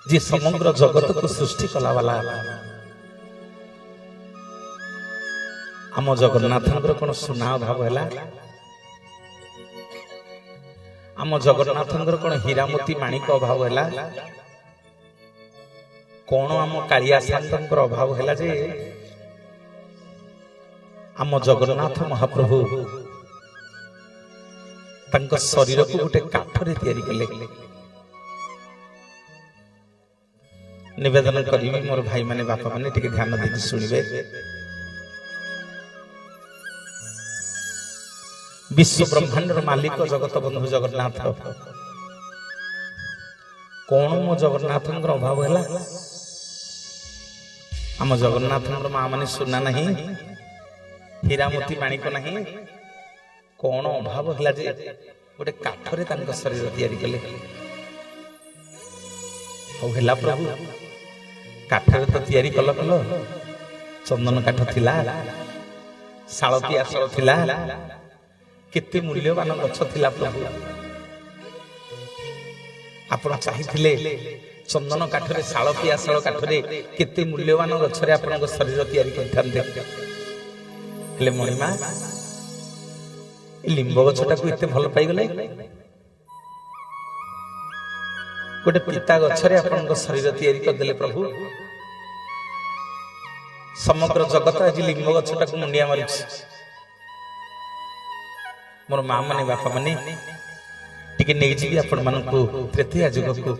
जी समग्र जगत को सृष्टि कला वाला आम जगन्नाथ कौन सुना अभाव है आम जगन्नाथ कौन हीरामोती माणिक अभाव है कौन आम कालिया शांत अभाव है जे आम जगन्नाथ महाप्रभु तंक शरीर को गोटे काठरे तैयारी कले। निवेदन करी मोर भाई माने बापा माने टिके ध्यान देके सुनिबे। विश्व ब्रह्मांड मालिक जगत बंधु जगन्नाथ कौन मो जगन्नाथ अभाव है आम जगन्नाथ माँ माने सुना नहीं हीरामोती माणिक नहीं कौन अभाव है जे गोटे काठरे शरीर तैयारी कले। हेला प्रभु काठरे तो तैयारी कल कल चंदन काठ थिला शालपी आसल थिला केते मूल्यवान गछ थिला प्रभु आपण चाहिथिले चंदन काठरे शालपी आसल काठरे केते मूल्यवान गछरे आपनक शरीर तैयारी करथान्ते हेले मणिमा लिंब गछटा को एते भल पाई गले गोटे पिता गछरे आपनक शरीर तैयारी कर देले प्रभु समग्र जगत आज लिंब गछटा को मुंडिया मारिछ। मोर माँ माने बापा माने टिके नै जी आपण मानकु तृतीय जुग को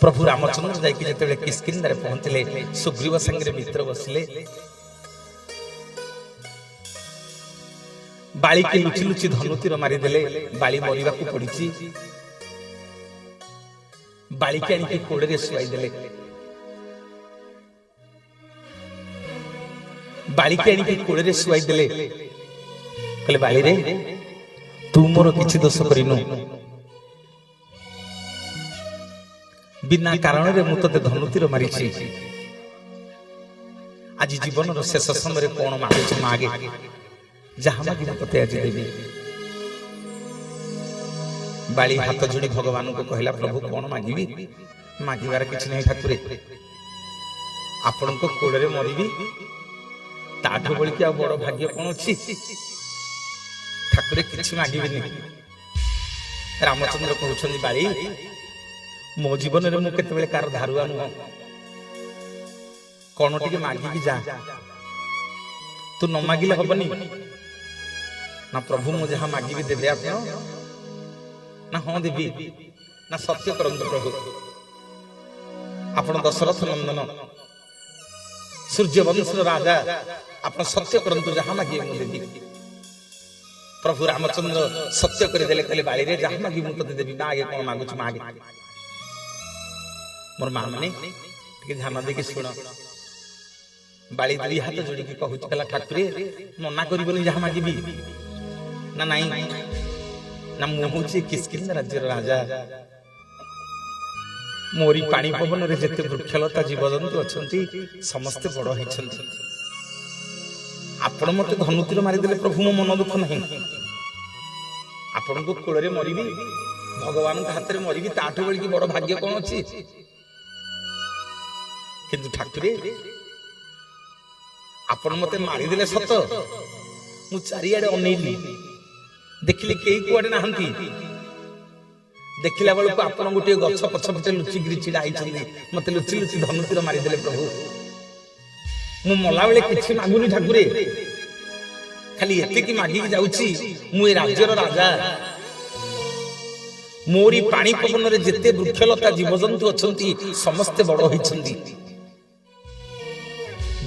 प्रभु रामचंद्र जाई कि जते किष्किंधा पहुंचले सुग्रीव संगे मित्र बसले बाली के लुचि लुचि धनुतीर मारी देले बाली मरिबा को पड़िछि बाली के आनी कोड़े रे सुआई देले बाली के आनी कोड़े रे सुआई देले कहले बाली रे तू मोर किछि दोष करिनु बिना कारण रे मु तते धनुतीर मारिछि आज जीवन रो शेष समय रे कोन मागुछ मागे जहां मागी तते आज देबी। बाली हाथ जोड़ी भगवान को कहला प्रभु कौन मागिबी मागिबार किछ नहीं ठाकुरे आपण को कोड़े मरिबी ताठो बळी के बड़ भाग्य कोन अछि ठाकुरे किछ मागिबिनी। रामचंद्र कहउछनी बाली मो जीवन रे मु केते बेले कार धारुआ नु कोन टिके मागी की जा तू न मागिले हबनी ना प्रभु मु जहां मागिबी देबे आपण ना हाँ देवी ना सत्य करंतु प्रभु आपण दशरथ नंदन सूर्यवंश राजा आपण सत्य करंतु जहां मागी मु देवी। प्रभु रामचंद्र सत्य कर देले कहले बाली रे जहां मागी मु तते देवी मागे कोन मागुछ मागे। मोर मां माने टिके ध्यान देके सुन बाली दुई हाथ जोड़ी के कहउछ कला ठाकुरे मना करबनी जहां मागीबी ना नहीं ना मुझे किष्किंधा राज्य राजा मोरी पानी पवन रे जते वृक्षलता जीवजंतु अछंती समस्त बड़ होइछंती आपण मते धनुतीर मारी देले प्रभु मो मन दुख नहीं आपण को कोड़े मरिबी भगवान के हाथ रे मरिबी ताठो बळी की बड़ भाग्य कोन अछि किंतु ठाकुरे आपण मते मारी देले सत मु चारियाडे अनेइली देखिले केई कुआडे नाहंती देखिला बेलू आपण गोटे गछ पछ पटे लुचि गिरी छिड़ा आइछन्ती मते लुचि लुचि धनुतीर मारी देले प्रभु मु मला बेले किछि मागुनी ठाकुरे खाली एते की मागी जाउछि मु ए राज्यर राजा मोरी पानी पवन रे जते वृक्षलता जीवजंतु अछंती समस्त बड़ होइछन्ती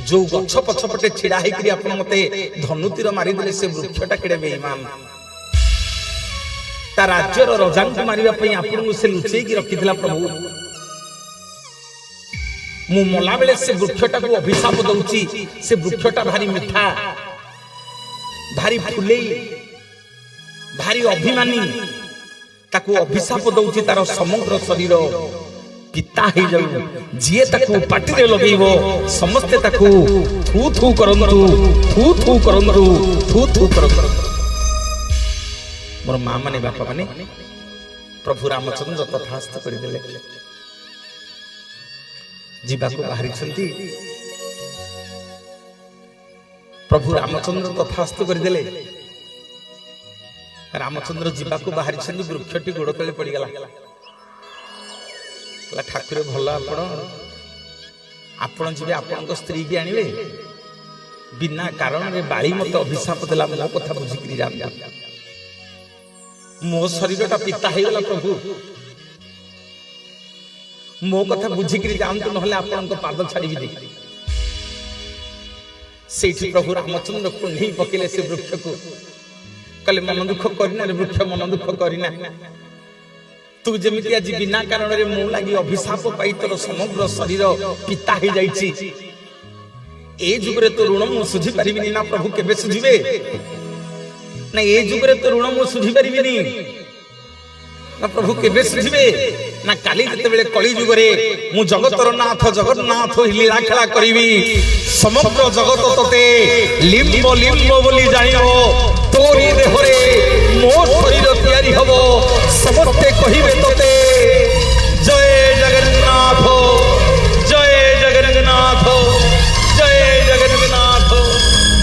जो गछ पछ पटे छिड़ा हेकरी आपण मते धनुतीर मारी देले से वृक्षटा केडे बेईमान ता राज्यर राजा को मारिबा पई आपण से लुचेई की रखिथिला प्रभु मु मला बेले से वृक्षटा को अभिशाप दउची से वृक्षटा भारी मिठा भारी फुले भारी अभिमानी ताको अभिशाप दउची तार समग्र शरीर पिता हे जाऊ जिए ताको पाटी रे लगेइबो समस्ते ताको थू थू करंतु थू थू करंतु थू थू करंतु। मोर मां माने बापा माने प्रभु रामचंद्र तथास्थ करदेले जीवाको बाहरी छंती प्रभु रामचंद्र तथास्थ करदेले रामचंद्र जीवाको बाहरी छंती वृक्षटी गोड़ तले पड़ी गला ठाकुर भल आपण जीवे आपण स्त्री की आनिबे बिना कारण रे बाली मत अभिशाप देला मो कथा बुझिकरी जान मो शरीरटा पिता हे गला प्रभु मो कथा बुझिकरी जानतु नहले आपण पाद छाड़ी भी सेठी प्रभु रामचंद्र को नहीं पकेले से वृक्ष को कले मन दुख करिना रे वृक्ष मन दुख करिना तू जेमिति आज बिना कारण रे मो लागि अभिशाप पाई तोर समग्र शरीर पिता हे जाईची ए जुगरे तो ऋण मु सुझी परिबिनी ना प्रभु केबे सुझिबे ना ए जुगरे तो ऋण मु सुझी परिबिनी ना प्रभु केबे सुझिबे ना काली जते बेले कली जुगरे मु जगतर नाथ जगन्नाथ लीला खेला करिवि समग्र जगत तते लिम्ब लिम्ब बोली जानिबो तोरी देहरे मो शरीर तयारी हबो समस्ते कहिबे तते जय जगन्नाथ जय जगन्नाथ जय जगन्नाथ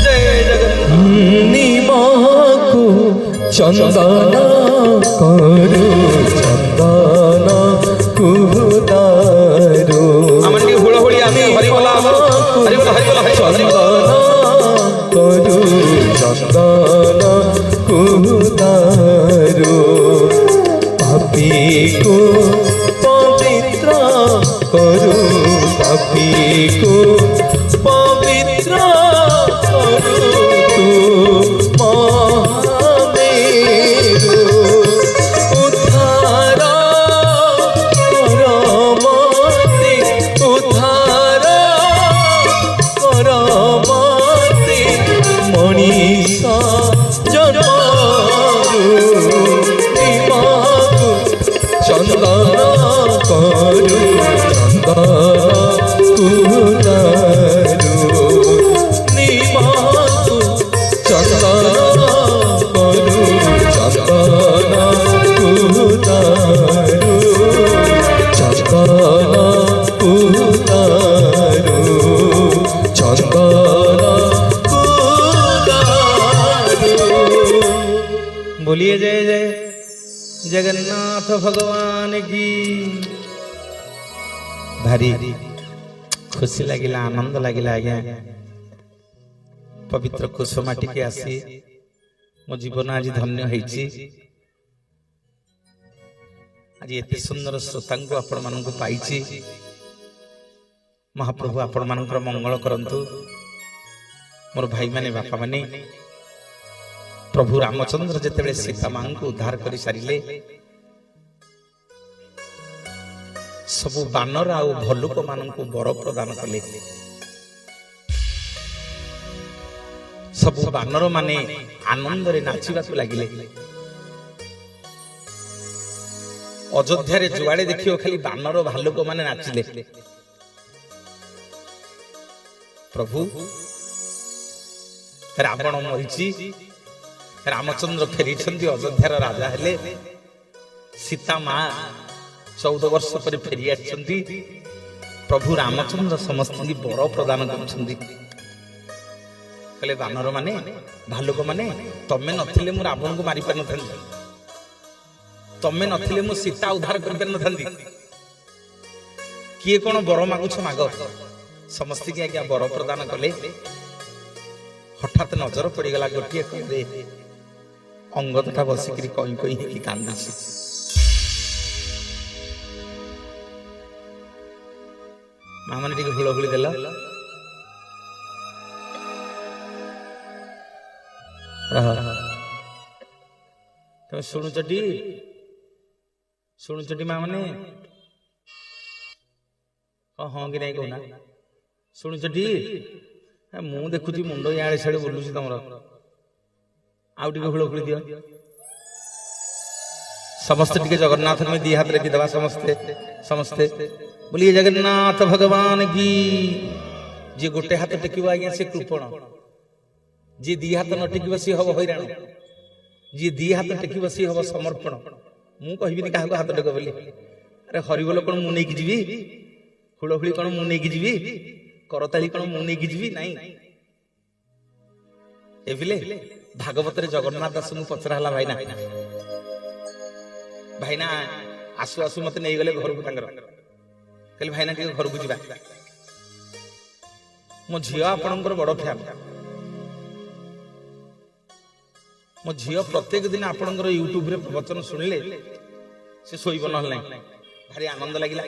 जय जगन्नाथ निमाकु चंदन करू चंदन कुदारू आमंडी हुळ हुळी आमी हरिबोला हरिबोला हरिबोला चंदन करू चंदन कुदारू पापी को पवित्र करू पापी को पवित्र करू तू महामेरु उद्धार करमते उद्धार करमते मनीषा जन्मरु निमाकु चंदन करू चंदन कुदारू निमाकु चंदन करू चंदन कुदारू चंदन कुदारू चंदन कुदारू बोलिए जय जय जगन्नाथ भगवान की भारी खुशी लगिला आनंद लगिला आज्ञा पवित्र कुसुमाटी के आसी मो जीवन आज धन्य होईची आज एते सुंदर श्रोतांको आपण माननको पाइची महाप्रभु आपण मानकर मंगल करंतु मोर भाई माने बापा माने प्रभु रामचंद्र जेतेबेले सीता मां को उद्धार करि सारिले सबु बानर आ भल्लुक माननको वर प्रदान कले सबु बानर माने आनंद रे नाचिबाकु लागिले अयोध्या रे जुआड़े देखियो खाली बानर भालुक माने नाचिले प्रभु रावण मरिची रामचंद्र फेरी अयोध्यार राजा हेले सीता मां 14 वर्ष पर फेरी आछंती प्रभु रामचंद्र समस्त की वर प्रदान करछंती कले बानर माने भालुक माने तमे नथिले मु रावण को मारी पार नथंती तमे नथिले मु सीता उद्धार कर पार नथंती किए कोन वर मागुछ माग समस्त की आज्ञा वर प्रदान कले हठात नजर पड़ी गला गोटिए कले अंगदटा बसिकरी कई कई कि कांदुछि मां माने टिके हुलहुली देला रह तमे शुणुचटी मां माने हाँ कि नहीं कहना शुणुचटी मु देखुची मुंड इे सियाड़े बुलूची तुम आउ टे हुलहुली दियो समस्ते टिके जगन्नाथ में दी हाथ रखी दबा समस्ते समस्ते बोलिए जगन्नाथ भगवान की जी गोटे हाथ टेकिब आज्ञा से कृपण जी दी हाथ न टेकिब सी हम हैरान जी दी हाथ टेकिब सी हम समर्पण ମୁଁ କହିବିନି କାହାକୁ ହାତ ଟେକ ବୋଲି। ଆରେ ହରିବୋଲ କଣ ମୁଁ ନେଇକି ଯିବି? ହୁଳହୁଳି କଣ ମୁଁ ନେଇକି ଯିବି? କରତାଳି କଣ ମୁଁ ନେଇକି ଯିବି? ନାଇଁ। ଏଭିଲେ ଭାଗବତରେ ଜଗନ୍ନାଥ ଦାସଙ୍କୁ ପଚରା ହେଲା, ଭାଇନା ଭାଇନା ଆସୁ ଆସୁ ମତେ ନେଇଗଲେ ଘରକୁ ତାଙ୍କର। କହିଲେ ଭାଇନା ଟିକେ ଘରକୁ ଯିବା। ମୋ ଝିଅ ଆପଣଙ୍କର ବଡ ଫ୍ୟାନ। ମୋ ଝିଅ ପ୍ରତ୍ୟେକ ଦିନ ଆପଣଙ୍କର ୟୁଟ୍ୟୁବରେ ପ୍ରବଚନ ଶୁଣିଲେ ସେ ଶୋଇବ, ନହେଲେ ନାହିଁ। ଭାରି ଆନନ୍ଦ ଲାଗିଲା।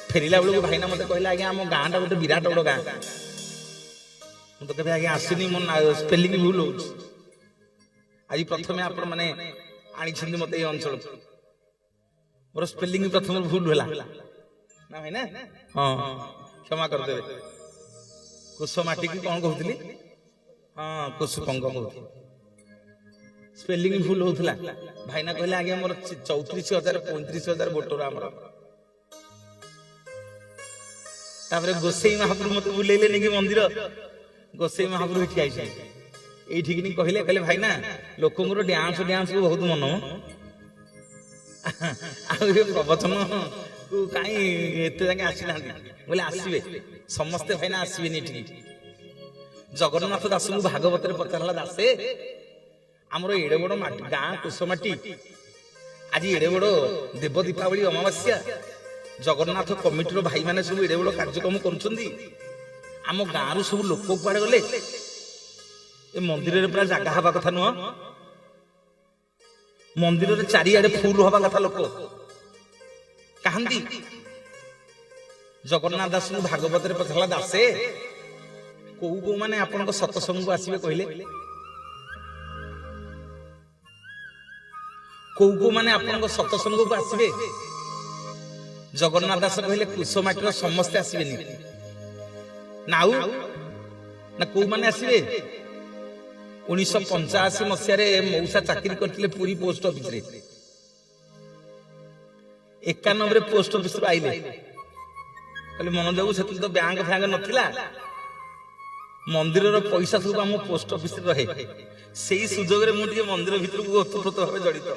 ଫେରିଲା ବେଳକୁ ଭାଇନା ମତେ କହିଲେ, ଆଜ୍ଞା ଆମ ଗାଁଟା ଗୋଟେ ବିରାଟ ବଡ ଗାଁ। ମୁଁ ତ କେବେ ଆଜ୍ଞା ଆସିନି, ମୋ ସ୍ପେଲିଂ ଭୁଲ ହଉଛି। ଆଜି ପ୍ରଥମେ ଆପଣ ମାନେ ଆଣିଛନ୍ତି ମତେ ଏଇ ଅଞ୍ଚଳକୁ। ମୋର ସ୍ପେଲିଂ ପ୍ରଥମେ ଭୁଲ ହେଲା ନା ଭାଇନା? ହଁ କ୍ଷମା କରିଦେବେ। କୁଶମାଟିକୁ କଣ କହୁଥିଲି? ହଁ କୁଶୁପଙ୍ଗ କହୁଥିଲି। ସ୍ପେଲିଂ ଭୁଲ ହଉଥିଲା। ଭାଇନା କହିଲେ ଆଜ୍ଞା ମୋର 34,000 35,000 ଭୋଟର ଆମର। ତାପରେ ଗୋସେଇ ମହାପ୍ରଭୁ ମତେ ବୁଲେଇଲେ ନେଇକି ମନ୍ଦିର। ଗୋସେଇ ମହାପ୍ରଭୁ ଏଠି ଆଇଲେ, ଏଇଠିକି କହିଲେ ଭାଇନା ଲୋକଙ୍କର ଡ୍ୟାନ୍ସ କୁ ବହୁତ ମନ, ଆଉ ଏ ପ୍ରବଚନ କାହିଁ ଏତେ ଯାକେ ଆସିନାହାନ୍ତି। ବୋଲେ ଆସିବେ ସମସ୍ତେ, ଭାଇନା ଆସିବେନି ଏଠିକି। ଜଗନ୍ନାଥ ଦାସଙ୍କୁ ଭାଗବତରେ ପଚାରିଲା, ଦାସେ ଆମର ଏଡେ ବଡ ଗାଁ କୁଶମାଟି, ଆଜି ଏଡେ ବଡ ଦେବ ଦୀପାବଳି ଅମାବାସ୍ୟା, ଜଗନ୍ନାଥ କମିଟିର ଭାଇମାନେ ସବୁ ଏଡେ ବଡ କାର୍ଯ୍ୟକ୍ରମ କରୁଛନ୍ତି, ଆମ ଗାଁରୁ ସବୁ ଲୋକ କୁଆଡେ ଗଲେ? ଏ ମନ୍ଦିରରେ ପୁରା ଜାଗା ହବା କଥା ନୁହଁ? ମନ୍ଦିରରେ ଚାରିଆଡେ ଫୁଲ ହବା କଥା, ଲୋକ କାହାନ୍ତି? ଜଗନ୍ନାଥ ଦାସଙ୍କୁ ଭାଗବତରେ ପଚାରିଲା, ଦାସେ କୋଉ କୋଉ ମାନେ ଆପଣଙ୍କ ସତସଙ୍ଗକୁ ଆସିବେ କହିଲେ? କୋଉ କୋଉ ମାନେ ଆପଣଙ୍କ ସତସଙ୍ଗକୁ ଆସିବେ? ଜଗନ୍ନାଥ ଦାସ କହିଲେ, କୁଶମାଟିର ସମସ୍ତେ ଆସିବେନି। ନା ଆଉ ନା କୋଉମାନେ ଆସିବେ? 1985 ମସିହାରେ ମଉସା ଚାକିରି କରିଥିଲେ ପୁରୀ ପୋଷ୍ଟ ଅଫିସରେ। 91ରେ ପୋଷ୍ଟ ଅଫିସରୁ ଆଇଲେ, କହିଲେ ମନୋଜ ବାବୁ ସେତେବେଳେ ତ ବ୍ୟାଙ୍କ ଫ୍ୟାଙ୍କ ନଥିଲା, ମନ୍ଦିରର ପଇସା ସବୁ ଆମ ପୋଷ୍ଟ ଅଫିସରେ ରହେ। ସେଇ ସୁଯୋଗରେ ମୁଁ ଟିକେ ମନ୍ଦିର ଭିତରକୁ ଓତପ୍ରୋତ ଭାବେ ଜଡିତ।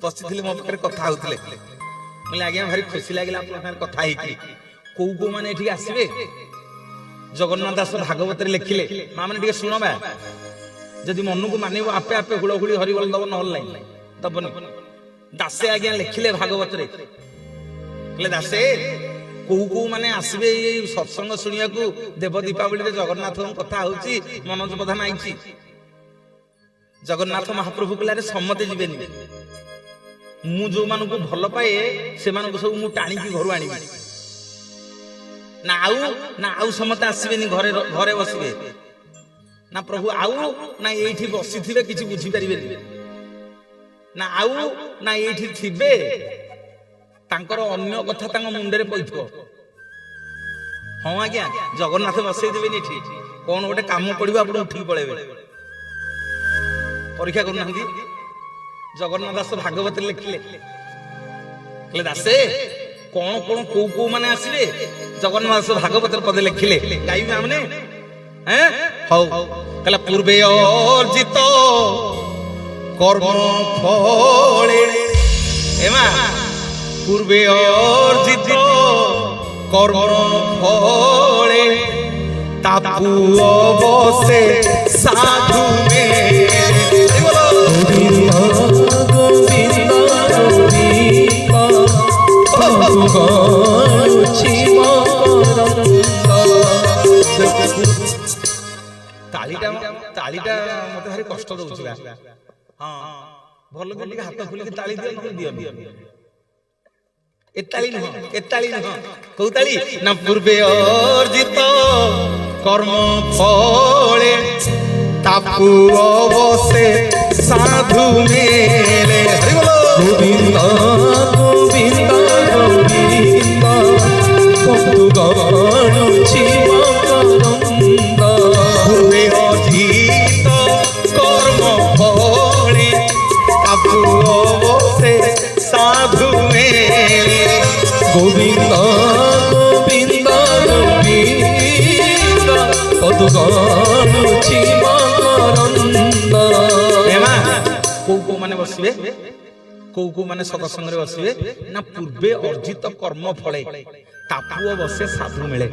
ବସିଥିଲେ, ମୋ ପାଖରେ କଥା ହଉଥିଲେ। କହିଲେ ଆଜ୍ଞା ଭାରି ଖୁସି ଲାଗିଲା ଆପଣଙ୍କ ସାଙ୍ଗରେ କଥା ହେଇକି। କୋଉ କୋଉ ମାନେ ଏଠିକି ଆସିବେ? ଜଗନ୍ନାଥ ଦାସ ଭାଗବତରେ ଲେଖିଲେ, ମା ମାନେ ଟିକେ ଶୁଣ ବା, ଯଦି ମନକୁ ମାନିବ ଆପେ ଆପେ ହୁଳହୁଳି ହରିବୋଲ ଦବ, ନହେଲେ ନାହିଁ ଦବନି। ଦାସେ ଆଜ୍ଞା ଲେଖିଲେ ଭାଗବତରେ, କହିଲେ ଦାସେ କୋଉ କୋଉ ମାନେ ଆସିବେ ଏଇ ସତ୍ସଙ୍ଗ ଶୁଣିବାକୁ? ଦେବ ଦୀପାବଳିରେ ଜଗନ୍ନାଥଙ୍କ କଥା ହଉଛି, ମନୋଜ ପ୍ରଧାନ ଆଇଛି। ଜଗନ୍ନାଥ ମହାପ୍ରଭୁ କହିଲେ, ସମସ୍ତେ ଯିବେନି, ମୁଁ ଯୋଉମାନଙ୍କୁ ଭଲ ପାଏ ସେମାନଙ୍କୁ ସବୁ ମୁଁ ଟାଣିକି ଘରୁ ଆଣିବି। ନା ଆଉ ସମସ୍ତେ ଆସିବେନି, ଘରେ ଘରେ ବସିବେ। ନା ପ୍ରଭୁ ଆଉ ନା ଏଇଠି ବସିଥିବେ, କିଛି ବୁଝିପାରିବେନି। ନା ଆଉ ନା ଏଇଠି ଥିବେ, ତାଙ୍କର ଅନ୍ୟ କଥା ତାଙ୍କ ମୁଣ୍ଡରେ ପଇଥିବ। ହଁ ଆଜ୍ଞା, ଜଗନ୍ନାଥ ବସେଇ ଦେବେନି ଏଠି, କଣ ଗୋଟେ କାମ ପଡିବ ଆପଣ ଉଠିକି ପଳେଇବେ। ପରୀକ୍ଷା କରୁନାହାନ୍ତି। ଜଗନ୍ନାଥ ଦାସ ଭାଗବତରେ ଲେଖିଲେ, କହିଲେ ଦାସେ କଣ କଣ କୋଉ କୋଉ ମାନେ ଆସିବେ? ଜଗନ୍ନାଥ ଦାସ ଭାଗବତରେ ପଦେ ଲେଖିଲେ, ଗାଇବେ ଆମନେ? ହଉ, କହିଲା ପୂର୍ବେ ଅର୍ଜିତ কর্ম ফলে এমা পূর্বে অর্জিত কর্ম ফলে তাপু অবসে সাধু মে তালিটা মতে ভারি কষ্ট দଉଛି হ্যাঁ ଭଲ କି ଟିକେ ହାତ ଖୋଲିକି ତାଳି ଦିଅ ନହେଲେ ଦିଅ ଏତାଳି ନୁହଁ କୋଉ ତାଳି ନା ପୂର୍ବେ ଅର୍ଜିତ କର୍ମ ଫଳେ ତାପୁ ଅବସେ ସାଧୁ ମେଳେ ଗୋବିନ୍ଦ ଗୋବିନ୍ଦ ଗୋବିନ୍ଦ ବନ୍ଧୁ ଗଣୁଛି ମକରନ୍ଦ ପୂର୍ବେ ଅର୍ଜିତ কর্ম ফলে তাপু অবসে সাধু মেলে গোবিন্দ গোবিন্দ গোবিন্দ কত গণুছি মকরন্দ এমা কোউ কোউ মানে বসিবে କୋଉ କୋଉ ମାନେ ସତ୍ସଙ୍ଗରେ ବସିବେ ନା ପୂର୍ବେ ଅର୍ଜିତ କର୍ମ ଫଳେ ତା ପୁଅ ବସେ ସାଧୁ ମିଳେ।